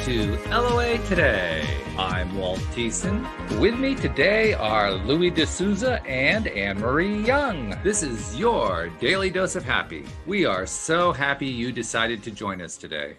to LOA Today. I'm Walt Thiessen. With me today are Louis D'Souza and Anne-Marie Young. This is your Daily Dose of Happy. We are so happy you decided to join us today.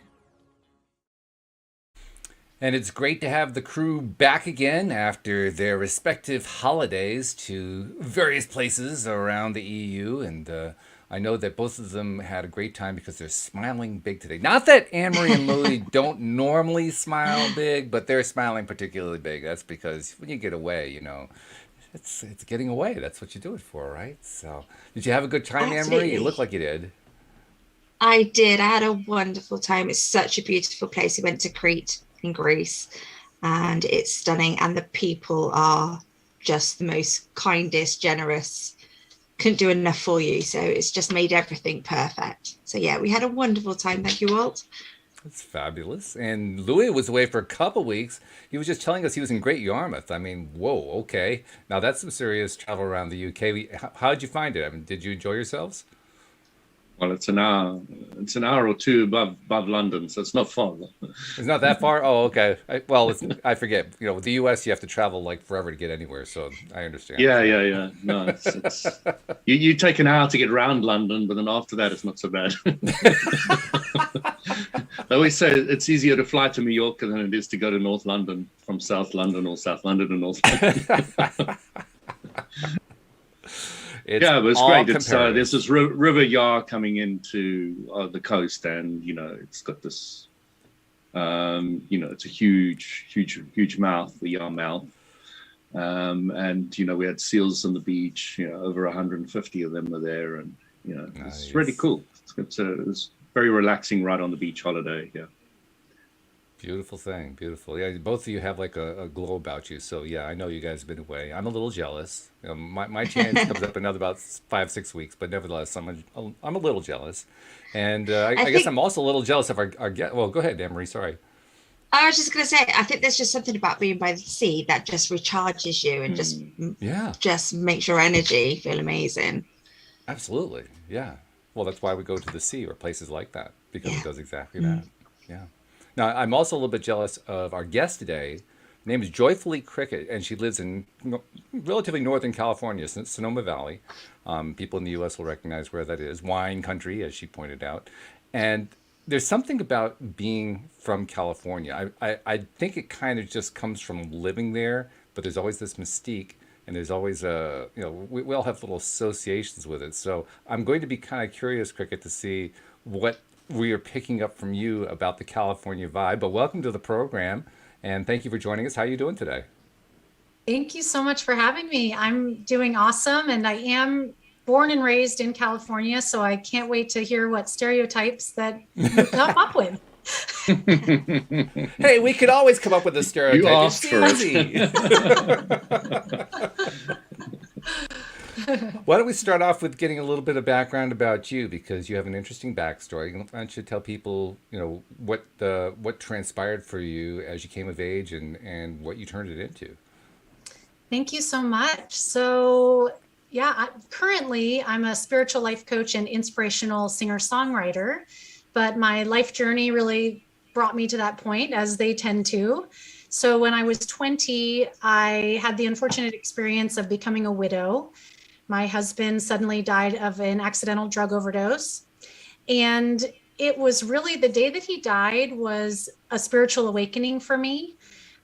And it's great to have the crew back again after their respective holidays to various places around the EU. And I know that both of them had a great time because they're smiling big today. Not that Anne-Marie and Louie don't normally smile big, but they're smiling particularly big. That's because when you get away, you know, it's getting away. That's what you do it for, right? So did you have a good time, Anne-Marie? You look like you did. I did. I had a wonderful time. It's such a beautiful place. We went to Crete in Greece and it's stunning. And the people are just the most kindest, generous, couldn't do enough for you. So it's just made everything perfect. So yeah, we had a wonderful time. Thank you, Walt. That's fabulous. And Louis was away for a couple weeks. He was just telling us he was in Great Yarmouth. I mean, whoa, okay. Now that's some serious travel around the UK. How did you find it? I mean, did you enjoy yourselves? Well, it's an hour. It's an hour or two above London, so it's not far. It's not that far. Oh, okay. I forget. You know, with the U.S. you have to travel like forever to get anywhere, so I understand. Yeah. No, it's you take an hour to get around London, but then after that, it's not so bad. I always say it's easier to fly to New York than it is to go to North London from South London or South London to North London. Yeah, but it's great. There's this river Yar coming into the coast, and you know it's got this, it's a huge mouth, the Yar mouth, and you know we had seals on the beach. You know, over 150 of them were there, and you know Nice. it's really cool. It's very relaxing right on the beach holiday. Yeah. Beautiful thing. Beautiful. Yeah, both of you have like a glow about you. So yeah, I know you guys have been away. I'm a little jealous. You know, my chance comes up in another about 5-6 weeks, but nevertheless, I'm a little jealous. And I guess I'm also a little jealous of our guest. Well, go ahead, Anne-Marie. Sorry. I was just going to say, I think there's just something about being by the sea that just recharges you and Yeah, just makes your energy feel amazing. absolutely. Yeah. Well, that's why we go to the sea or places like that because it Yeah. does exactly that. Yeah. Now, I'm also a little bit jealous of our guest today. Her name is Joyfully Cricket, and she lives in relatively northern California, Sonoma Valley. People in the U.S. will recognize where that is. Wine country, as she pointed out. And there's something about being from California. I think it kind of just comes from living there, but there's always this mystique, and there's always we all have little associations with it. So I'm going to be kind of curious, Cricket, to see what we are picking up from you about the California vibe. But welcome to the program, and thank you for joining us. How are you doing today? Thank you so much for having me. I'm doing awesome, and I am born and raised in California, so I can't wait to hear what stereotypes that you come up with. Hey, we could always come up with a stereotype. You It's asked for it. easy. Why don't we start off with getting a little bit of background about you because you have an interesting backstory. Why don't you tell people, you know, what transpired for you as you came of age and what you turned it into? Thank you so much. So, yeah, currently I'm a spiritual life coach and inspirational singer-songwriter, but my life journey really brought me to that point, as they tend to. So when I was 20, I had the unfortunate experience of becoming a widow. My husband suddenly died of an accidental drug overdose. And it was really the day that he died was a spiritual awakening for me.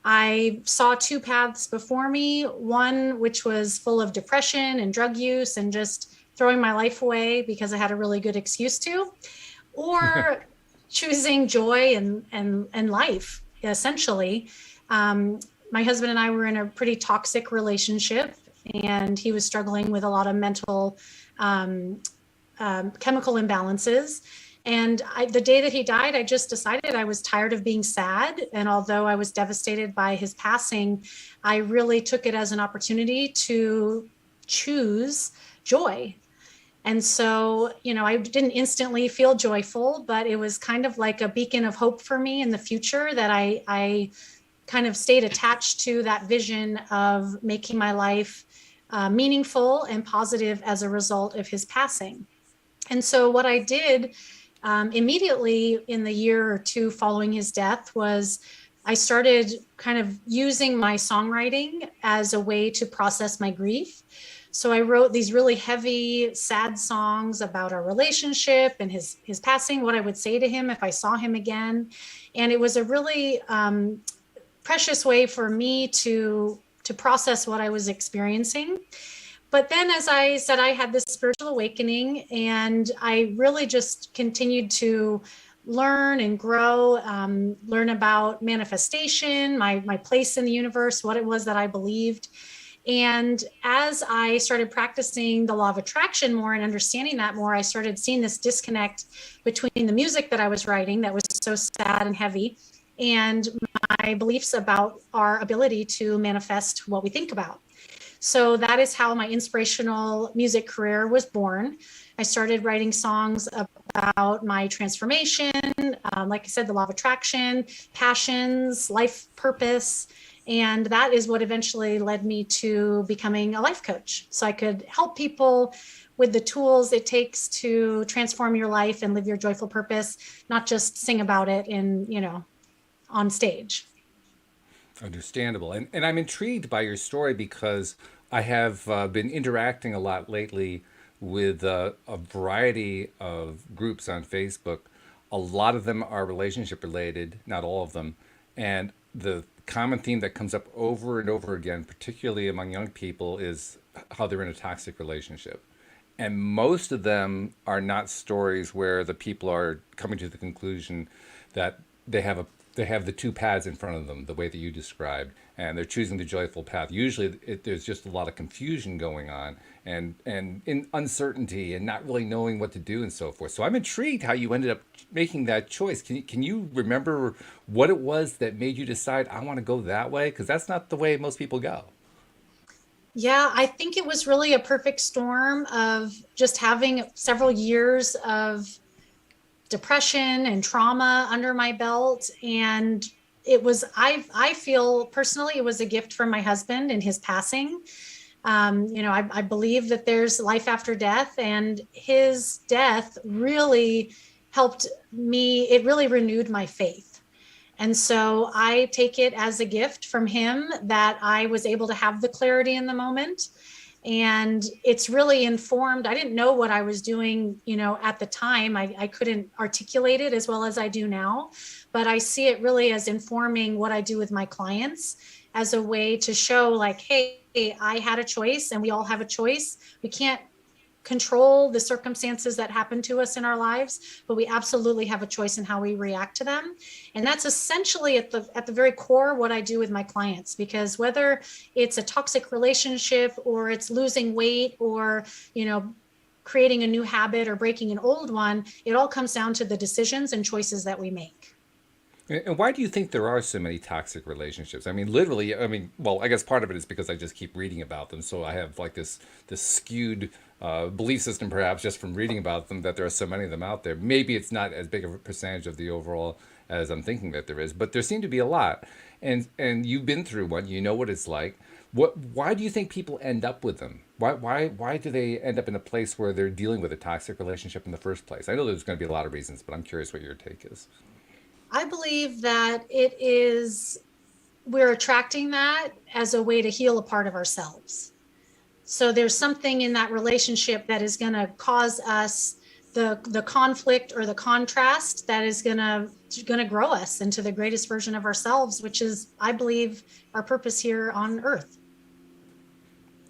I saw two paths before me, one which was full of depression and drug use and just throwing my life away because I had a really good excuse to, or choosing joy and life, essentially. My husband and I were in a pretty toxic relationship, and he was struggling with a lot of mental chemical imbalances. And the day that he died, I just decided I was tired of being sad. And although I was devastated by his passing, I really took it as an opportunity to choose joy. And so, you know, I didn't instantly feel joyful, but it was kind of like a beacon of hope for me in the future that I kind of stayed attached to that vision of making my life meaningful and positive as a result of his passing. And so what I did immediately in the year or two following his death was I started kind of using my songwriting as a way to process my grief. So I wrote these really heavy, sad songs about our relationship and his passing, what I would say to him if I saw him again. And it was a really precious way for me to process what I was experiencing. But then, as I said, I had this spiritual awakening, and I really just continued to learn and grow, learn about manifestation, my place in the universe, what it was that I believed. And as I started practicing the law of attraction more and understanding that more, I started seeing this disconnect between the music that I was writing that was so sad and heavy and my beliefs about our ability to manifest what we think about. So that is how my inspirational music career was born. I started writing songs about my transformation, like I said, the law of attraction, passions, life purpose. And that is what eventually led me to becoming a life coach. So I could help people with the tools it takes to transform your life and live your joyful purpose, not just sing about it on stage. Understandable. And I'm intrigued by your story because I have been interacting a lot lately with a variety of groups on Facebook. A lot of them are relationship related, not all of them. And the common theme that comes up over and over again, particularly among young people, is how they're in a toxic relationship. And most of them are not stories where the people are coming to the conclusion that they have the two paths in front of them, the way that you described, and they're choosing the joyful path. Usually there's just a lot of confusion going on and in uncertainty and not really knowing what to do and so forth. So I'm intrigued how you ended up making that choice. Can you remember what it was that made you decide, I want to go that way? Because that's not the way most people go. Yeah, I think it was really a perfect storm of just having several years of depression and trauma under my belt. And it was, I feel personally, it was a gift from my husband in his passing. I believe that there's life after death, and his death really helped me. It really renewed my faith. And so I take it as a gift from him that I was able to have the clarity in the moment. And it's really informed. I didn't know what I was doing, at the time. I couldn't articulate it as well as I do now, but I see it really as informing what I do with my clients as a way to show like, hey, I had a choice and we all have a choice. We can't control the circumstances that happen to us in our lives, but we absolutely have a choice in how we react to them. And that's essentially at the very core what I do with my clients, because whether it's a toxic relationship or it's losing weight or, creating a new habit or breaking an old one, it all comes down to the decisions and choices that we make. And why do you think there are so many toxic relationships? I mean, literally, well, I guess part of it is because I just keep reading about them. So I have like this skewed belief system, perhaps, just from reading about them, that there are so many of them out there. Maybe it's not as big of a percentage of the overall as I'm thinking that there is, but there seem to be a lot. And you've been through one, you know what it's like. Why do you think people end up with them? Why do they end up in a place where they're dealing with a toxic relationship in the first place? I know there's going to be a lot of reasons, but I'm curious what your take is. I believe that we're attracting that as a way to heal a part of ourselves. So there's something in that relationship that is going to cause us the conflict or the contrast that is going to grow us into the greatest version of ourselves, which is, I believe, our purpose here on Earth.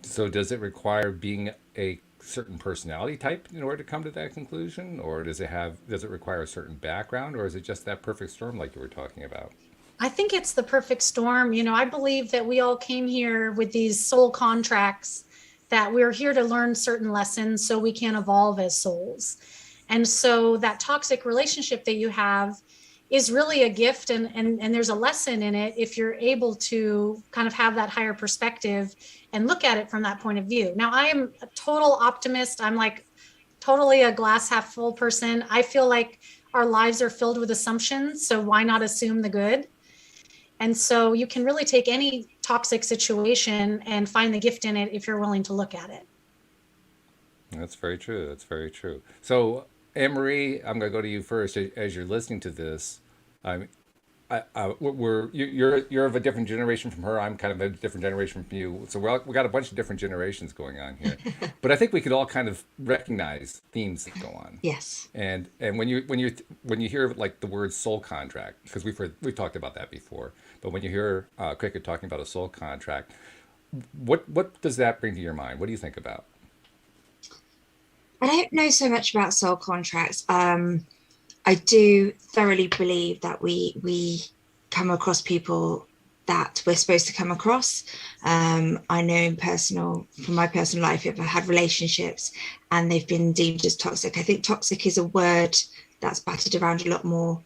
So does it require being a certain personality type in order to come to that conclusion, or does it require a certain background, or is it just that perfect storm like you were talking about? I think it's the perfect storm. I believe that we all came here with these soul contracts, that we're here to learn certain lessons so we can evolve as souls. And so that toxic relationship that you have is really a gift, and there's a lesson in it if you're able to kind of have that higher perspective and look at it from that point of view. Now, I am a total optimist. I'm like totally a glass half full person. I feel like our lives are filled with assumptions, so why not assume the good? And so you can really take any toxic situation and find the gift in it if you're willing to look at it. That's very true. That's very true. So Anne Marie, I'm going to go to you first as you're listening to this. Um, you're of a different generation from her. I'm kind of a different generation from you. So we got a bunch of different generations going on here, but I think we could all kind of recognize themes that go on. Yes. And when you hear like the word soul contract, because we've talked about that before, but when you hear Cricket talking about a soul contract, what does that bring to your mind? What do you think about? I don't know so much about soul contracts. I do thoroughly believe that we come across people that we're supposed to come across. I know from my personal life, if I've had relationships and they've been deemed as toxic, I think toxic is a word that's battered around a lot more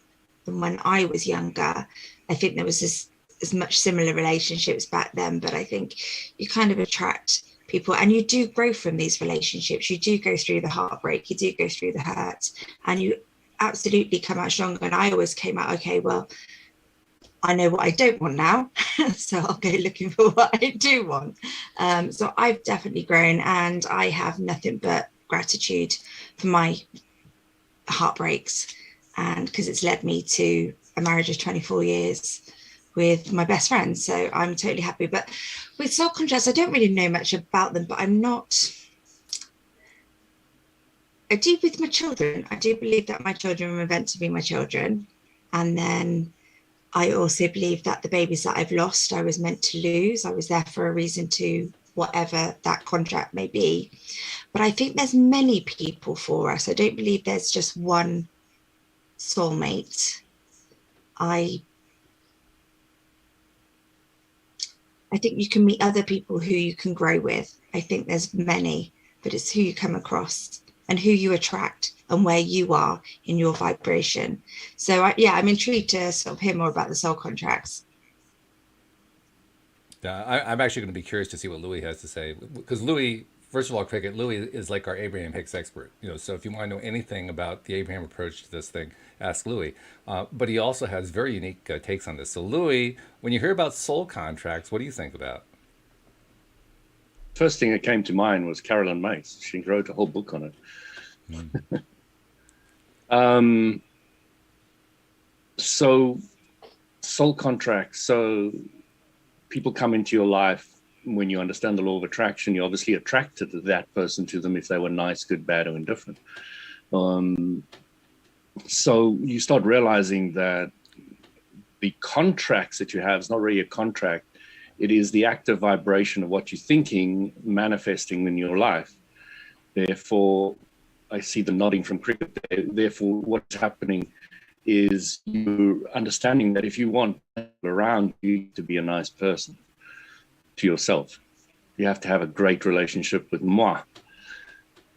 than when I was younger. I think there was as much similar relationships back then, but I think you kind of attract people and you do grow from these relationships. You do go through the heartbreak, you do go through the hurt, and you absolutely come out stronger. And I always came out, okay, well, I know what I don't want now, so I'll go looking for what I do want. So I've definitely grown, and I have nothing but gratitude for my heartbreaks, and because it's led me to a marriage of 24 years with my best friend. So I'm totally happy. But with soul contracts, I don't really know much about them, but I do with my children. I do believe that my children were meant to be my children. And then I also believe that the babies that I've lost, I was meant to lose. I was there for a reason, to whatever that contract may be. But I think there's many people for us. I don't believe there's just one soulmate. I think you can meet other people who you can grow with. I think there's many, but it's who you come across and who you attract and where you are in your vibration. So I'm intrigued to sort of hear more about the soul contracts. Yeah, I'm actually going to be curious to see what Louis has to say, because Louis, first of all, Cricket, Louis is like our Abraham Hicks expert. So if you want to know anything about the Abraham approach to this thing, ask Louis. But he also has very unique takes on this. So Louis, when you hear about soul contracts, what do you think about? First thing that came to mind was Carolyn Myss. She wrote a whole book on it. So soul contracts. So people come into your life when you understand the law of attraction. You're obviously attracted to that person, to them, if they were nice, good, bad, or indifferent. So you start realizing that the contracts that you have is not really a contract. It is the active vibration of what you're thinking manifesting in your life. Therefore, I see the nodding from Cricket there. Therefore, what's happening is you're understanding that if you want around you to be a nice person to yourself, you have to have a great relationship with moi.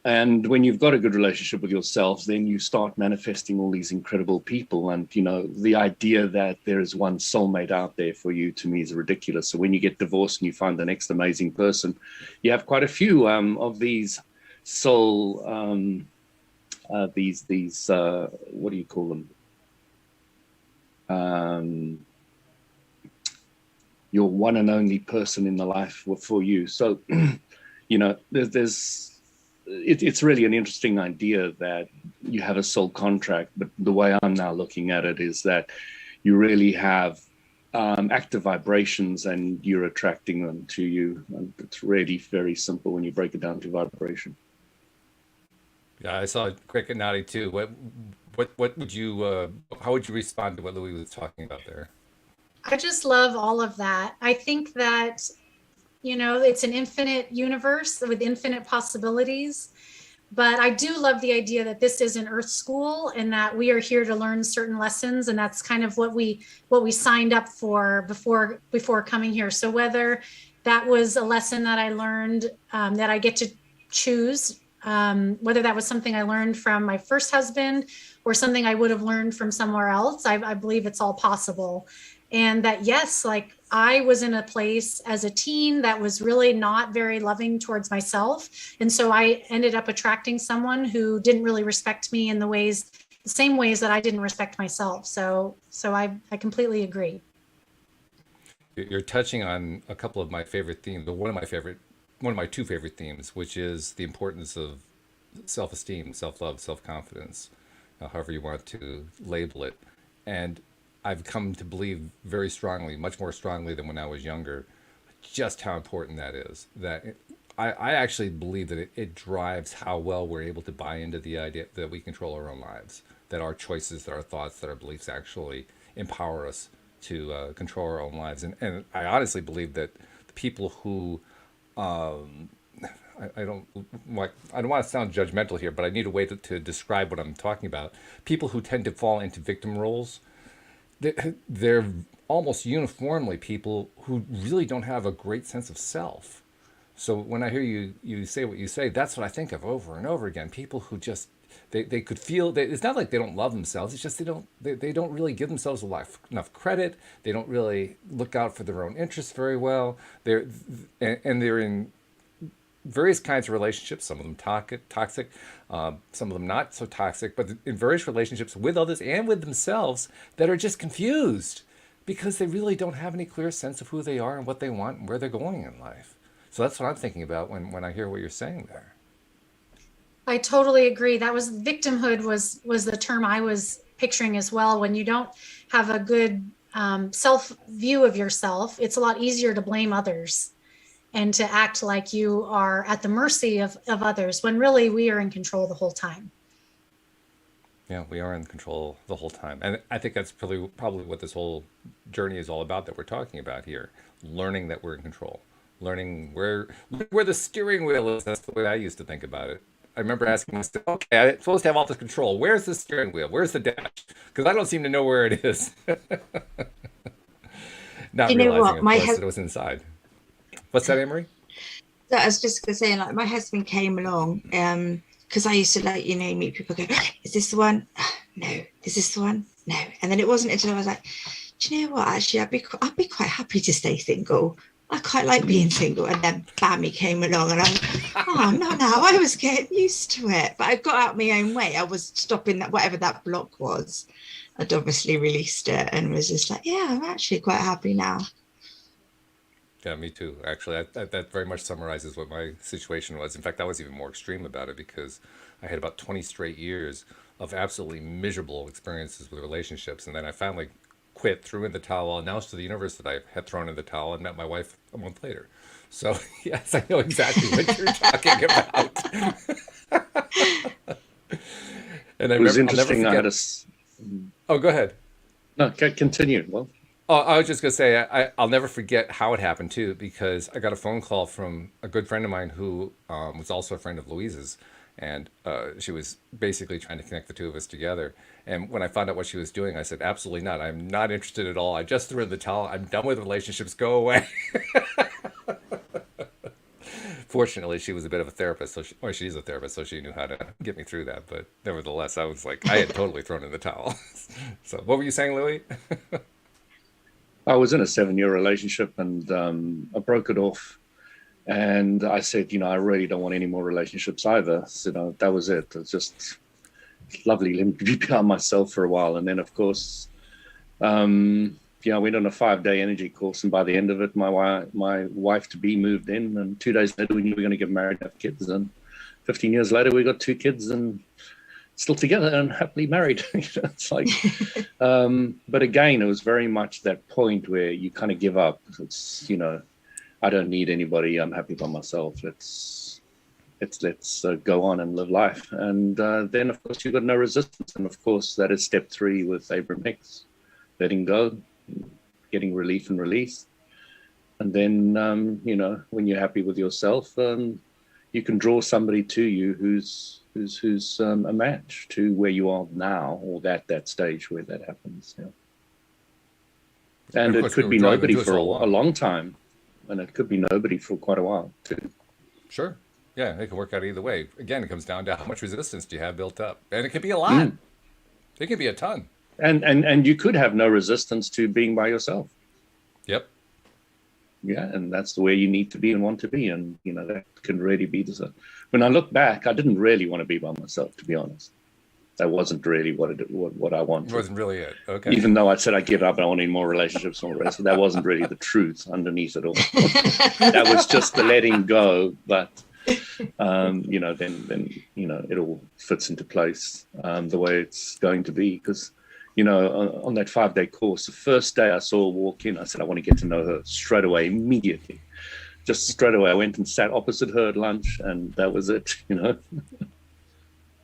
And when you've got a good relationship with yourself, then you start manifesting all these incredible people. And, the idea that there is one soulmate out there for you, to me, is ridiculous. So when you get divorced and you find the next amazing person, you have quite a few of these soul, these what do you call them? Your one and only person in the life for you. So, it's really an interesting idea that you have a soul contract, but the way I'm now looking at it is that you really have active vibrations and you're attracting them to you. And it's really very simple when you break it down to vibration. Yeah, I saw Cricket nodding too. What would you how would you respond to what Louis was talking about there? I just love all of that. I think that, it's an infinite universe with infinite possibilities. But I do love the idea that this is an earth school and that we are here to learn certain lessons. And that's kind of what we signed up for before coming here. So whether that was a lesson that I learned that I get to choose, whether that was something I learned from my first husband or something I would have learned from somewhere else, I believe it's all possible. And that, yes, like I was in a place as a teen that was really not very loving towards myself. And so I ended up attracting someone who didn't really respect me in the same ways that I didn't respect myself. So I completely agree. You're touching on a couple of my favorite themes, but one of my two favorite themes, which is the importance of self-esteem, self-love, self-confidence, however you want to label it. And I've come to believe very strongly, much more strongly than when I was younger, just how important that is. I actually believe that it drives how well we're able to buy into the idea that we control our own lives, that our choices, that our thoughts, that our beliefs actually empower us to control our own lives. And I honestly believe that the people who I don't want to sound judgmental here, but I need a way to describe what I'm talking about. People who tend to fall into victim roles, they're almost uniformly people who really don't have a great sense of self. So when I hear you say what you say, that's what I think of over and over again. People who just they could feel it's not like they don't love themselves. It's just they don't really give themselves enough credit. They don't really look out for their own interests very well. They're in various kinds of relationships, some of them toxic, some of them not so toxic, but in various relationships with others and with themselves that are just confused because they really don't have any clear sense of who they are and what they want and where they're going in life. So that's what I'm thinking about when I hear what you're saying there. I totally agree. That was victimhood was the term I was picturing as well. When you don't have a good self view of yourself, it's a lot easier to blame others and to act like you are at the mercy of others, when really we are in control the whole time. Yeah, we are in control the whole time. And I think that's probably what this whole journey is all about that we're talking about here. Learning that we're in control. Learning where the steering wheel is. That's the way I used to think about it. I remember asking myself, okay, I'm supposed to have all this control. Where's the steering wheel? Where's the dash? Because I don't seem to know where it is. Not realizing, of course, that it was inside. What's that, Amory? So I was just going to say, like, my husband came along because I used to, like, meet people go, is this the one? No. Is this the one? No. And then it wasn't until I was like, do you know what? Actually, I'd be quite happy to stay single. I quite like being single. And then bam, he came along and I'm like, oh, no, I was getting used to it. But I got out my own way. I was stopping that, whatever that block was. I'd obviously released it and was just like, yeah, I'm actually quite happy now. Yeah, me too. Actually, that very much summarizes what my situation was. In fact, I was even more extreme about it because I had about 20 straight years of absolutely miserable experiences with relationships. And then I finally quit, threw in the towel, announced to the universe that I had thrown in the towel, and met my wife a month later. So, yes, I know exactly what you're talking about. And it was interesting. Oh, go ahead. No, continue. Well, oh, I was just going to say, I'll never forget how it happened, too, because I got a phone call from a good friend of mine who was also a friend of Louise's. And she was basically trying to connect the two of us together. And when I found out what she was doing, I said, absolutely not. I'm not interested at all. I just threw in the towel. I'm done with relationships. Go away. Fortunately, she was a bit of a therapist, or she's a therapist, so she knew how to get me through that. But nevertheless, I was like, I had totally thrown in the towel. So what were you saying, Louis? I was in a 7-year relationship and I broke it off. And I said, I really don't want any more relationships either. So, that was it. It's just lovely. Let me be by myself for a while. And then, of course, I went on a 5-day energy course. And by the end of it, my wife-to-be moved in. And 2 days later, we knew we were going to get married and have kids. And 15 years later, we got 2 kids and still together and happily married. It's like, but again, it was very much that point where you kind of give up. It's, I don't need anybody. I'm happy by myself. Let's go on and live life. And then, of course, you've got no resistance. And, of course, that is step 3 with Abraham Hicks, letting go, getting relief and release. And then, when you're happy with yourself, you can draw somebody to you who's a match to where you are now, or that stage where that happens. Yeah. And it could be nobody for a long time. And it could be nobody for quite a while, too. Sure. Yeah, it can work out either way. Again, it comes down to how much resistance do you have built up. And it could be a lot. It could be a ton. And you could have no resistance to being by yourself. Yep. Yeah, and that's the way you need to be and want to be. And, that can really be the... When I look back, I didn't really want to be by myself, to be honest. That wasn't really what I wanted. It wasn't really it. Okay. Even though I said I give up and I want any more relationships and all the rest, that wasn't really the truth underneath it all. That was just the letting go. But you know, then you know, it all fits into place the way it's going to be. Because, you know, on that 5-day course, the first day I saw her walk in, I said, I want to get to know her straight away, immediately. Just straight away, I went and sat opposite her at lunch, and that was it, you know.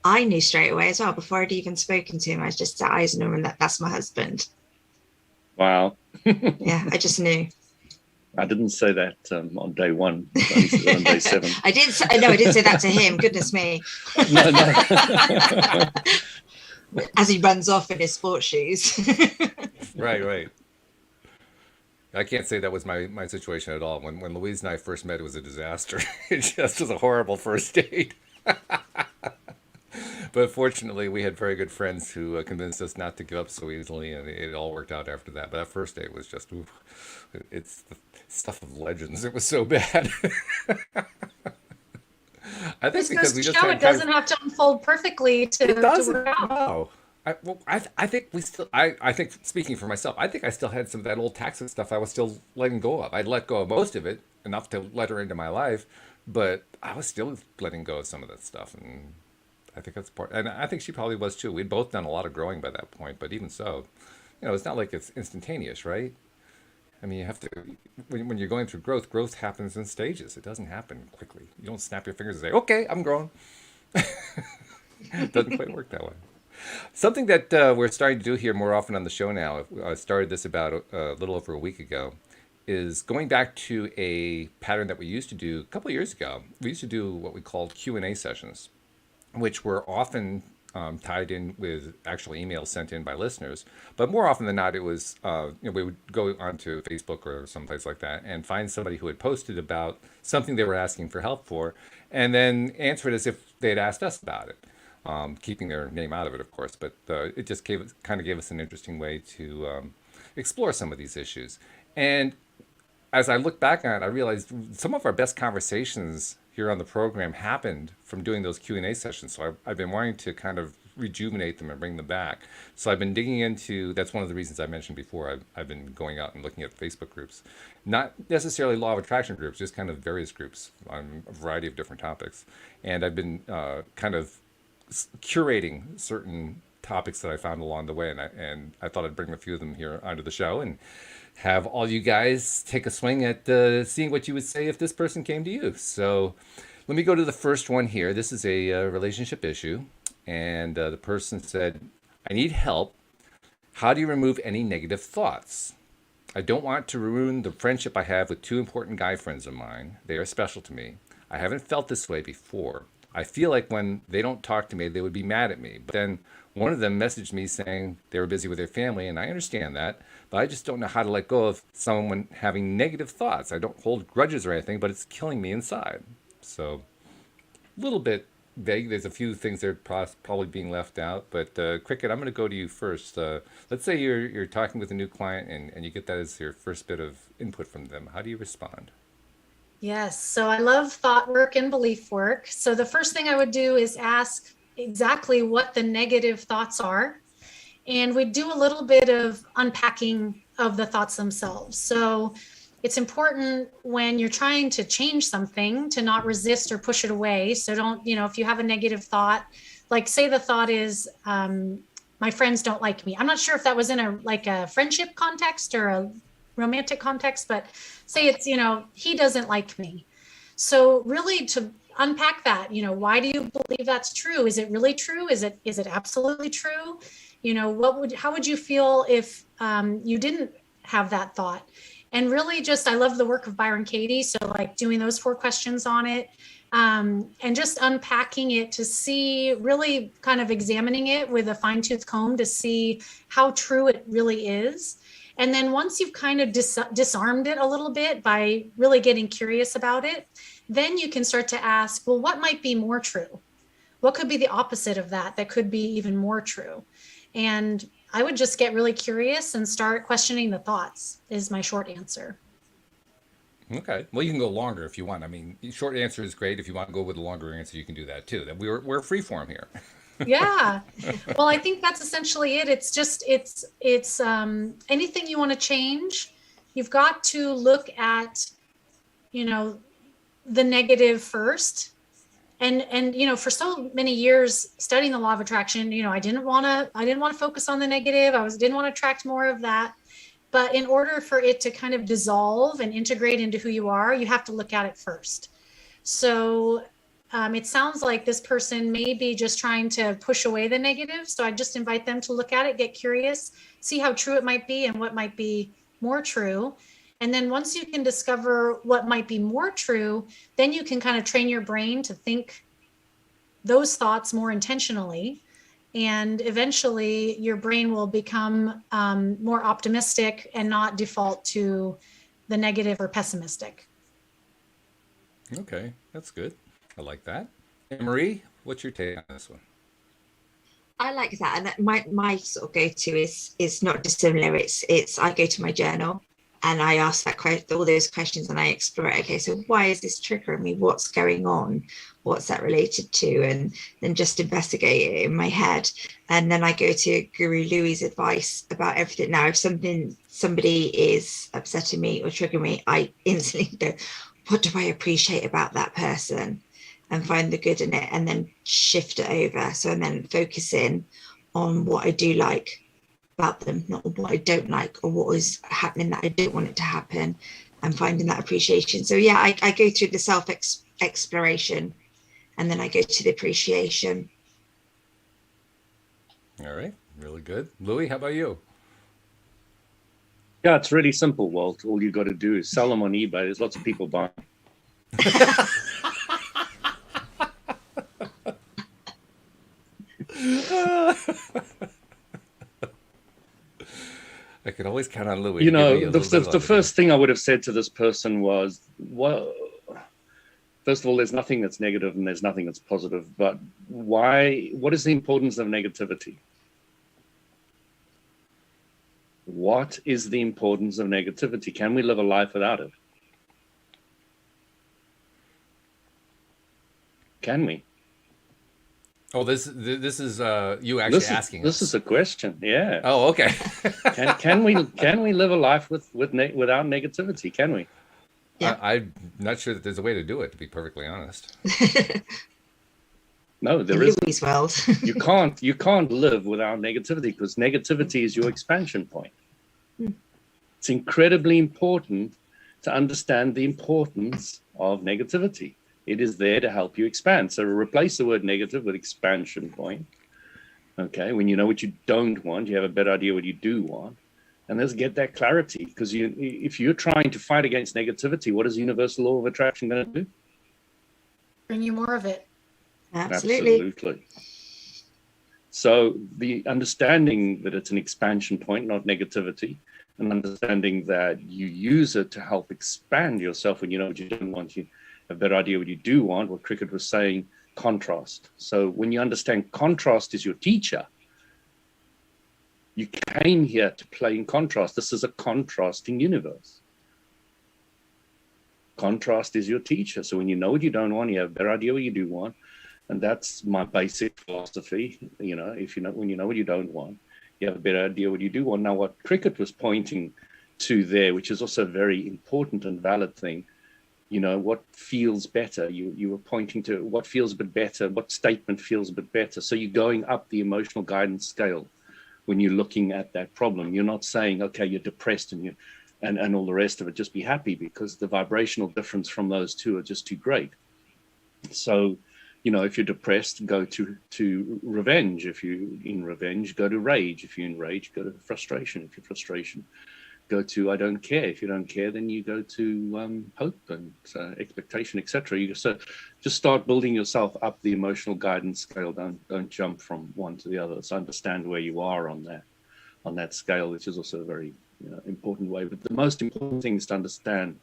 I knew straight away as well, before I'd even spoken to him. I just set eyes on him and that's my husband. Wow. Yeah, I just knew. I didn't say that on day one. I only said it on day 7. I didn't say that to him. Goodness me. No. As he runs off in his sports shoes. Right. I can't say that was my situation at all. When Louise and I first met, it was a disaster. It just was a horrible first date. But fortunately, we had very good friends who convinced us not to give up so easily, and it all worked out after that. But that first date was just, it's the stuff of legends. It was so bad. I think because we just it doesn't have to unfold perfectly to work out. No. I think we still. I think, speaking for myself, I think I still had some of that old toxic stuff I was still letting go of. I'd let go of most of it, enough to let her into my life, but I was still letting go of some of that stuff, and I think that's part. And I think she probably was too. We'd both done a lot of growing by that point, but even so, you know, it's not like it's instantaneous, right? I mean, you have to, when you're going through growth happens in stages. It doesn't happen quickly. You don't snap your fingers and say, okay, I'm grown. It doesn't quite work that way. Something that we're starting to do here more often on the show now, I started this about a little over a week ago, is going back to a pattern that we used to do a couple of years ago. We used to do what we called Q&A sessions, which were often tied in with actual emails sent in by listeners. But more often than not, it was, we would go onto Facebook or someplace like that and find somebody who had posted about something they were asking for help for, and then answer it as if they had asked us about it. Keeping their name out of it, of course, but it just gave us an interesting way to explore some of these issues. And as I look back on it, I realized some of our best conversations here on the program happened from doing those Q&A sessions. So I've been wanting to kind of rejuvenate them and bring them back. So I've been digging into, that's one of the reasons I mentioned before, I've been going out and looking at Facebook groups. Not necessarily law of attraction groups, just kind of various groups on a variety of different topics. And I've been kind of curating certain topics that I found along the way, and I thought I'd bring a few of them here onto the show and have all you guys take a swing at seeing what you would say if this person came to you. So let me go to the first one here. This is a relationship issue, and the person said, I need help. How do you remove any negative thoughts? I don't want to ruin the friendship I have with 2 important guy friends of mine. They are special to me. I haven't felt this way before. I feel like when they don't talk to me, they would be mad at me. But then one of them messaged me saying they were busy with their family, and I understand that, but I just don't know how to let go of someone having negative thoughts. I don't hold grudges or anything, but it's killing me inside. So a little bit vague. There's a few things that are probably being left out, but Cricket, I'm going to go to you first. Let's say you're talking with a new client and you get that as your first bit of input from them. How do you respond? Yes, so I love thought work and belief work. So the first thing I would do is ask exactly what the negative thoughts are. And we do a little bit of unpacking of the thoughts themselves. So it's important when you're trying to change something to not resist or push it away. So don't, if you have a negative thought, like say the thought is, my friends don't like me. I'm not sure if that was in a friendship context or a romantic context, but say it's, he doesn't like me. So really to unpack that, why do you believe that's true? Is it really true? Is it absolutely true? How would you feel if you didn't have that thought? And really I love the work of Byron Katie. So like doing those 4 questions on it and just unpacking it to see, really kind of examining it with a fine-tooth comb to see how true it really is. And then once you've kind of disarmed it a little bit by really getting curious about it, then you can start to ask, well, what might be more true? What could be the opposite of that could be even more true? And I would just get really curious and start questioning the thoughts is my short answer. Okay. Well, you can go longer if you want. I mean, short answer is great. If you want to go with a longer answer, you can do that too. We're free form here. Yeah. Well, I think that's essentially it. It's just, it's anything you want to change, you've got to look at, the negative first. And you know, for so many years studying the law of attraction, you know, I didn't want to focus on the negative. Didn't want to attract more of that. But in order for it to kind of dissolve and integrate into who you are, you have to look at it first. So it sounds like this person may be just trying to push away the negative. So I just invite them to look at it, get curious, see how true it might be and what might be more true. And then once you can discover what might be more true, then you can kind of train your brain to think those thoughts more intentionally. And eventually your brain will become more optimistic and not default to the negative or pessimistic. Okay, that's good. I like that. Marie, what's your take on this one? I like that, and my sort of go-to is not dissimilar. It's I go to my journal and I ask all those questions and I explore it. Okay, so why is this triggering me? What's going on? What's that related to? And then just investigate it in my head. And then I go to Guru Louie's advice about everything. Now, if somebody is upsetting me or triggering me, I instantly go, what do I appreciate about that person? And find the good in it, and then shift it over. So, and then focus in on what I do like about them, not what I don't like or what was happening that I don't want it to happen, and finding that appreciation. So yeah, I go through the self exploration and then I go to the appreciation. All right, really good. Louis, how about you? Yeah, it's really simple, Walt. All you got to do is sell them on eBay. There's lots of people buying. I could always count on Louis. You know, the first thing I would have said to this person was, well, first of all, there's nothing that's negative and there's nothing that's positive. But why? What is the importance of negativity? What is the importance of negativity? Can we live a life without it? Can we? Oh, this is you actually asking this us. is a question. Yeah. Oh, okay. can we live a life without negativity? Can we? Yeah. I'm not sure that there's a way to do it, to be perfectly honest. No, there isn't. Louie's world. You can't live without negativity, because negativity is your expansion point. It's incredibly important to understand the importance of negativity. It is there to help you expand. So replace the word negative with expansion point. Okay, when you know what you don't want, you have a better idea what you do want. And let's get that clarity, because if you're trying to fight against negativity, what is the universal law of attraction going to do? Bring you more of it. Absolutely. So the understanding that it's an expansion point, not negativity, and understanding that you use it to help expand yourself when you know what you don't want, you have a better idea what you do want. What Cricket was saying, contrast. So when you understand contrast is your teacher, you came here to play in contrast. This is a contrasting universe. Contrast is your teacher. So when you know what you don't want, you have a better idea what you do want. And that's my basic philosophy. You know, when you know what you don't want, you have a better idea what you do want. Now, what Cricket was pointing to there, which is also a very important and valid thing, you know, what feels better. You were pointing to what feels a bit better, what statement feels a bit better. So you're going up the emotional guidance scale when you're looking at that problem. You're not saying, okay, you're depressed and all the rest of it, just be happy, because the vibrational difference from those two are just too great. So, you know, if you're depressed, go to revenge. If you're in revenge, go to rage. If you're in rage, go to frustration. If you're frustration, go to I don't care. If you don't care, then you go to hope and expectation, etc. You just start building yourself up the emotional guidance scale. Don't jump from one to the other. So understand where you are on that scale, which is also a very important way. But the most important thing is to understand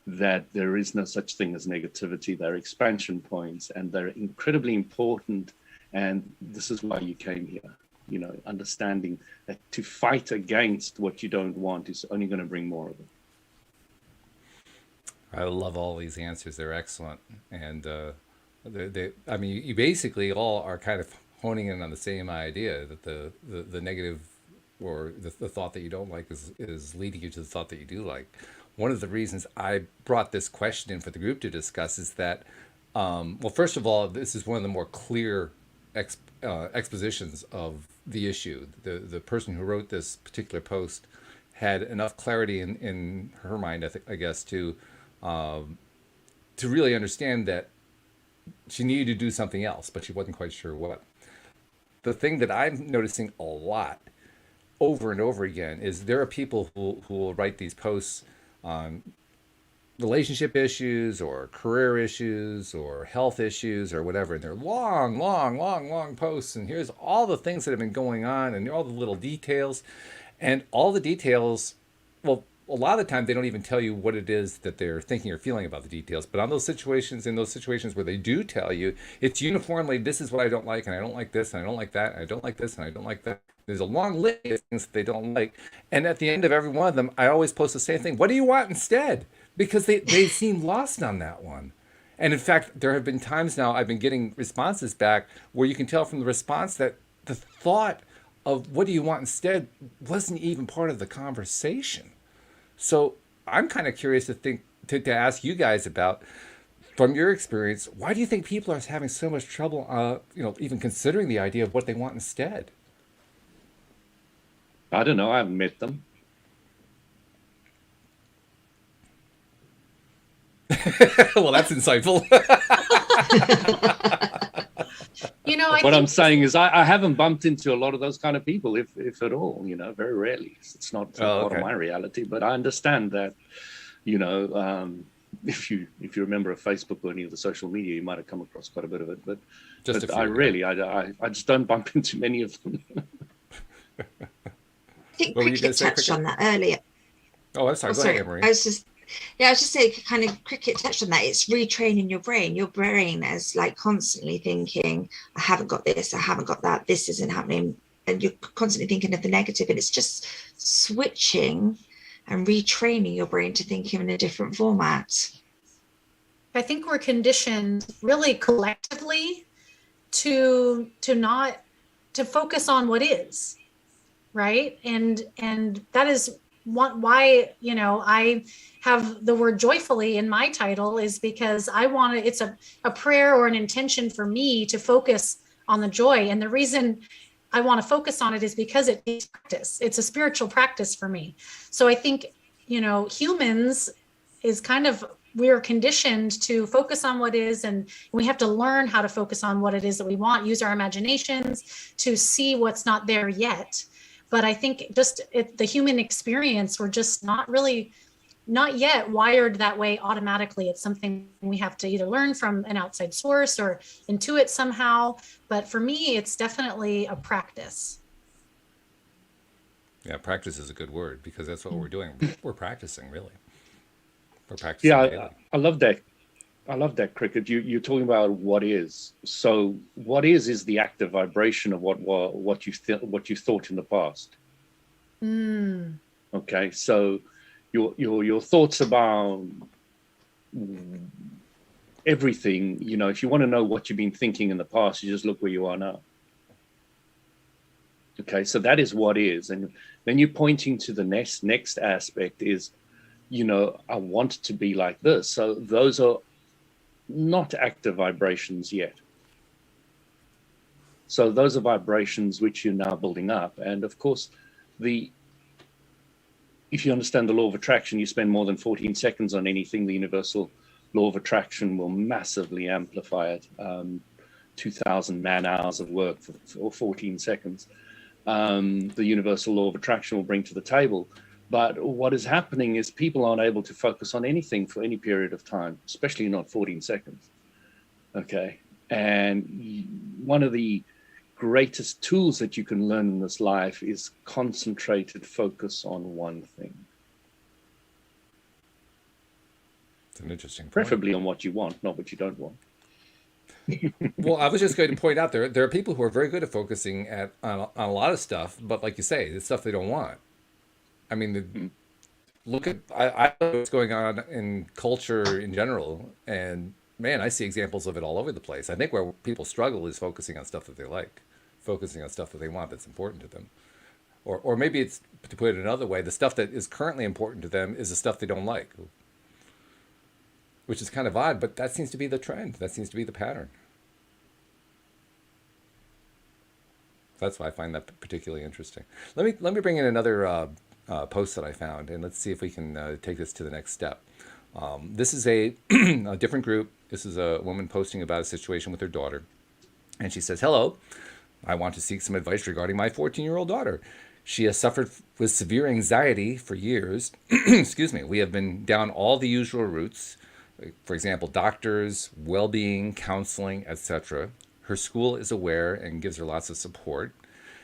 that there is no such thing as negativity. They're expansion points, and they're incredibly important. And this is why you came here. You know, understanding that to fight against what you don't want is only going to bring more of it. I love all these answers. They're excellent. And I mean, you basically all are kind of honing in on the same idea, that the negative or the thought that you don't like is leading you to the thought that you do like. One of the reasons I brought this question in for the group to discuss is that, well, first of all, this is one of the more clear expositions of the issue. The person who wrote this particular post had enough clarity in her mind, I guess, to really understand that she needed to do something else, but she wasn't quite sure what. The thing that I'm noticing a lot over and over again is there are people who will write these posts on relationship issues or career issues or health issues or whatever, and they're long, long, long, long posts, and here's all the things that have been going on and all the little details, and all the details, well, a lot of the time they don't even tell you what it is that they're thinking or feeling about the details. But on those situations, in those situations where they do tell you, it's uniformly, this is what I don't like, and I don't like this, and I don't like that, and I don't like this, and I don't like that. There's a long list of things that they don't like. And at the end of every one of them, I always post the same thing. What do you want instead? Because they seem lost on that one. And in fact, there have been times now I've been getting responses back where you can tell from the response that the thought of what do you want instead wasn't even part of the conversation. So I'm kind of curious to ask you guys about, from your experience, why do you think people are having so much trouble, even considering the idea of what they want instead? I don't know. I haven't met them. Well, that's insightful. What I'm saying is I haven't bumped into a lot of those kind of people, if at all, very rarely. It's not part of my reality, but I understand that, if you remember a Facebook or any of the social media, you might have come across quite a bit of it, but I just don't bump into many of them. I think Cricket touched on that earlier. Oh, I'm sorry. Go ahead, Anne-Marie. I was just saying, kind of Cricket touched on that. It's retraining your brain. Your brain is like constantly thinking, I haven't got this, I haven't got that, this isn't happening. And you're constantly thinking of the negative. And it's just switching and retraining your brain to think in a different format. I think we're conditioned really collectively to focus on what is, right? And that is why I have the word joyfully in my title, is because I want to, it's a prayer or an intention for me to focus on the joy. And the reason I want to focus on it is because it's practice. It's a spiritual practice for me. So I think, humans is kind of, we're conditioned to focus on what is, and we have to learn how to focus on what it is that we want, use our imaginations to see what's not there yet. But I think the human experience, we're just not yet wired that way automatically. It's something we have to either learn from an outside source or intuit somehow. But for me, it's definitely a practice. Yeah, practice is a good word, because that's what we're doing. We're practicing, really. We're practicing daily. I love that. I love that, Cricket. You're talking about what is. So what is the active vibration of what you thought in the past. Okay, so your thoughts about everything. If you want to know what you've been thinking in the past, you just look where you are now. Okay, so that is what is, and then you're pointing to the next aspect is, I want to be like this. So those are not active vibrations yet. So those are vibrations which you're now building up. And of course, if you understand the law of attraction, you spend more than 14 seconds on anything, the universal law of attraction will massively amplify it. 2,000 man hours of work for 14 seconds. The universal law of attraction will bring to the table. But what is happening is people aren't able to focus on anything for any period of time, especially not 14 seconds. Okay. And one of the greatest tools that you can learn in this life is concentrated focus on one thing. It's an interesting point. Preferably on what you want, not what you don't want. Well, I was just going to point out there are people who are very good at focusing on a lot of stuff, but like you say, the stuff they don't want. I mean, look at I know what's going on in culture in general, and man, I see examples of it all over the place. I think where people struggle is focusing on stuff that they like, focusing on stuff that they want that's important to them. Or maybe it's, to put it another way, the stuff that is currently important to them is the stuff they don't like, which is kind of odd, but that seems to be the trend. That seems to be the pattern. That's why I find that particularly interesting. Let me bring in another post that I found, and let's see if we can take this to the next step. This is a different group. This is a woman posting about a situation with her daughter. And she says, "Hello, I want to seek some advice regarding my 14-year-old daughter. She has suffered with severe anxiety for years. Excuse me. We have been down all the usual routes, for example, doctors, well-being, counseling, etc. Her school is aware and gives her lots of support.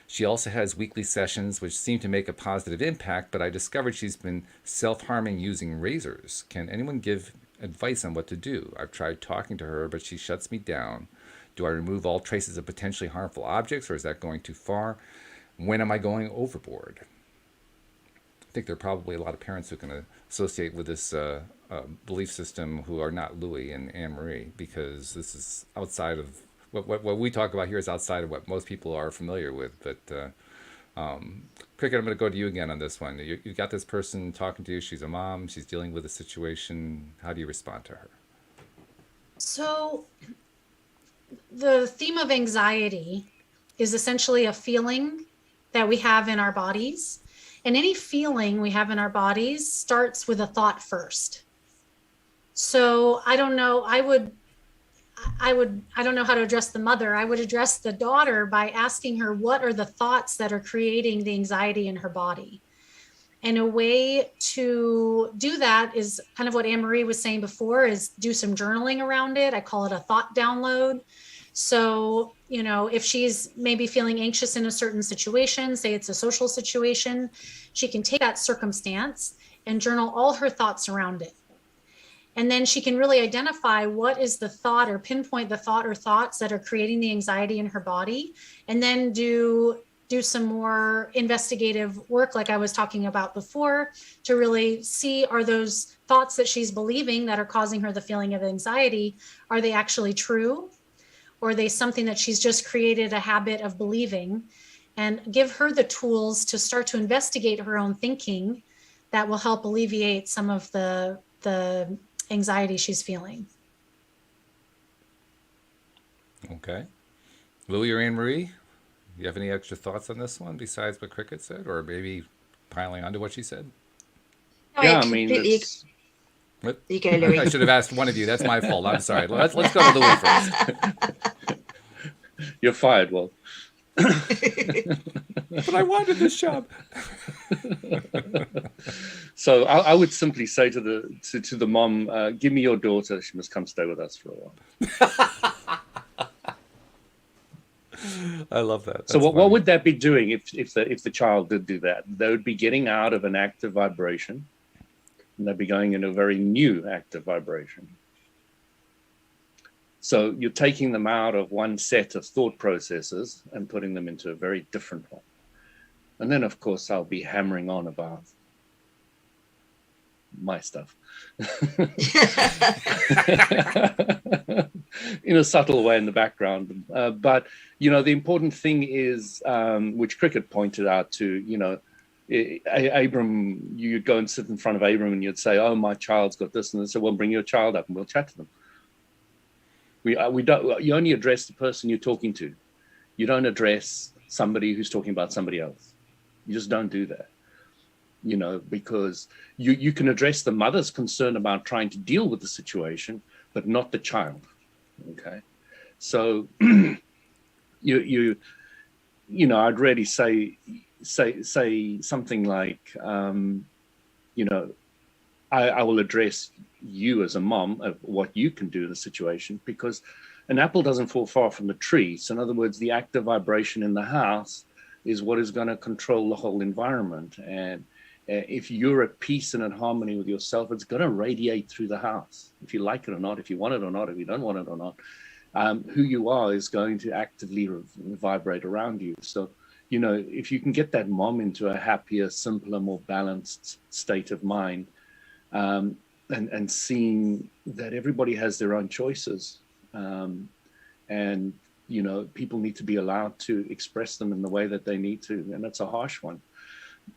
She also has weekly sessions which seem to make a positive impact, but I discovered she's been self-harming using razors. Can anyone give advice on what to do? I've tried talking to her, but she shuts me down. Do I remove all traces of potentially harmful objects, or is that going too far? When am I going overboard?" I think there are probably a lot of parents who can associate with this belief system who are not Louie and Anne-Marie, because this is outside of what we talk about here is outside of what most people are familiar with. But Cricket, I'm going to go to you again on this one. You got this person talking to you. She's a mom. She's dealing with a situation. How do you respond to her? So the theme of anxiety is essentially a feeling that we have in our bodies. And any feeling we have in our bodies starts with a thought first. So I don't know, I don't know how to address the mother. I would address the daughter by asking her, what are the thoughts that are creating the anxiety in her body? And a way to do that is kind of what Anne-Marie was saying before, is do some journaling around it. I call it a thought download. So, you know, if she's maybe feeling anxious in a certain situation, say it's a social situation, she can take that circumstance and journal all her thoughts around it. And then she can really identify what is the thought, or pinpoint the thought or thoughts that are creating the anxiety in her body, and then do some more investigative work, like I was talking about before, to really see, are those thoughts that she's believing that are causing her the feeling of anxiety, are they actually true? Or are they something that she's just created a habit of believing? And give her the tools to start to investigate her own thinking that will help alleviate some of the anxiety she's feeling. Okay. Louie or Anne-Marie, do you have any extra thoughts on this one besides what Cricket said, or maybe piling onto what she said? No, Yeah, I mean, it's... What? You go, Louis. I should have asked one of you. That's my fault. I'm sorry. Let's go to Louis first. You're fired, Walt. But I wanted this job. So I would simply say to the mom, give me your daughter. She must come stay with us for a while. I love that. That's so what funny. would that be doing if the child did do that? They would be getting out of an active vibration, and they'd be going into a very new active vibration. So you're taking them out of one set of thought processes and putting them into a very different one. And then, of course, I'll be hammering on about my stuff in a subtle way in the background. But, you know, the important thing is, which Cricket pointed out to, you know, Abram, you'd go and sit in front of Abram and you'd say, oh, my child's got this. And they say, well, bring your child up and we'll chat to them. We don't, you only address the person you're talking to. You don't address somebody who's talking about somebody else. You just don't do that, you know, because you can address the mother's concern about trying to deal with the situation, but not the child. Okay. So, you know, I'd really say something like, you know, I will address you as a mom of what you can do in the situation, because an apple doesn't fall far from the tree. So in other words, the active vibration in the house is what is going to control the whole environment. And if you're at peace and at harmony with yourself, it's going to radiate through the house. If you like it or not, if you want it or not, if you don't want it or not, who you are is going to actively vibrate around you. So, you know, if you can get that mom into a happier, simpler, more balanced state of mind, and seeing that everybody has their own choices, and you know, people need to be allowed to express them in the way that they need to, and that's a harsh one.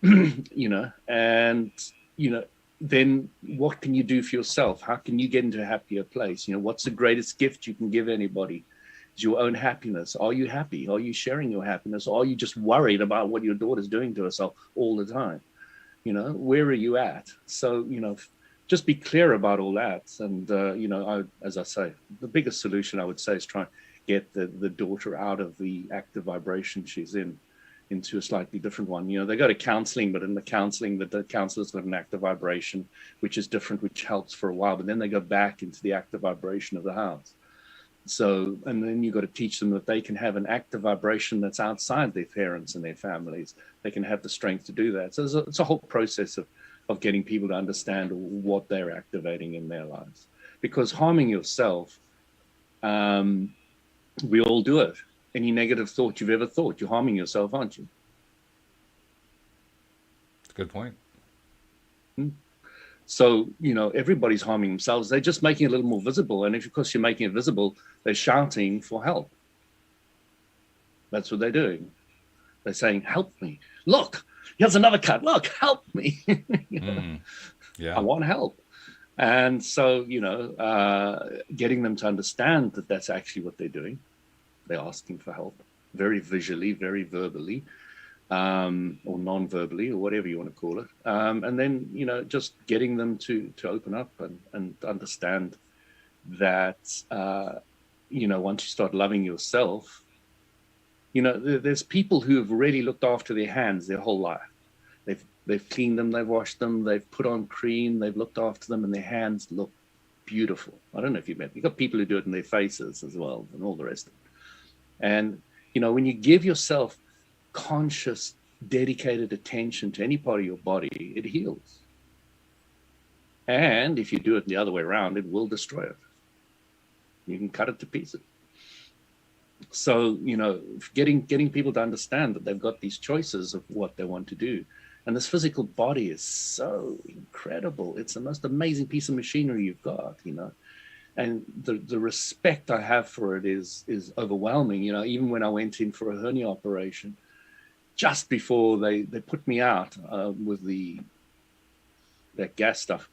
you know, and, you know, then what can you do for yourself? How can you get into a happier place? You know, what's the greatest gift you can give anybody? Is your own happiness. Are you happy? Are you sharing your happiness? Or are you just worried about what your daughter's doing to herself all the time? You know, where are you at? So, you know, just be clear about all that. And, you know, as I say, the biggest solution I would say is try and get the daughter out of the active vibration she's in into a slightly different one. You know, they go to counseling, but in the counseling, the counselor's got an active vibration, which is different, which helps for a while, but then they go back into the active vibration of the house. So, and then you've got to teach them that they can have an active vibration that's outside their parents and their families. They can have the strength to do that. So it's a whole process of getting people to understand what they're activating in their lives. Because harming yourself, we all do it. Any negative thought you've ever thought, you're harming yourself, aren't you? That's a good point. So, you know, everybody's harming themselves. They're just making it a little more visible. And if, of course, you're making it visible, they're shouting for help. That's what they're doing. They're saying, help me. Look, here's another cut. Look, help me. You know, yeah. I want help. And so, you know, getting them to understand that that's actually what they're doing. They're asking for help, very visually, very verbally, or non-verbally, or whatever you want to call it. And then, you know, just getting them to open up and understand that, you know, once you start loving yourself, you know, there's people who have really looked after their hands their whole life. They've cleaned them, they've washed them, they've put on cream, they've looked after them, and their hands look beautiful. I don't know if you've met, you've got people who do it in their faces as well, and all the rest of it. And, you know, when you give yourself conscious, dedicated attention to any part of your body, it heals. And if you do it the other way around, it will destroy it. You can cut it to pieces. So, you know, getting people to understand that they've got these choices of what they want to do. And this physical body is so incredible. It's the most amazing piece of machinery you've got, you know. And the respect I have for it is overwhelming. You know, even when I went in for a hernia operation, just before they put me out with that gas stuff,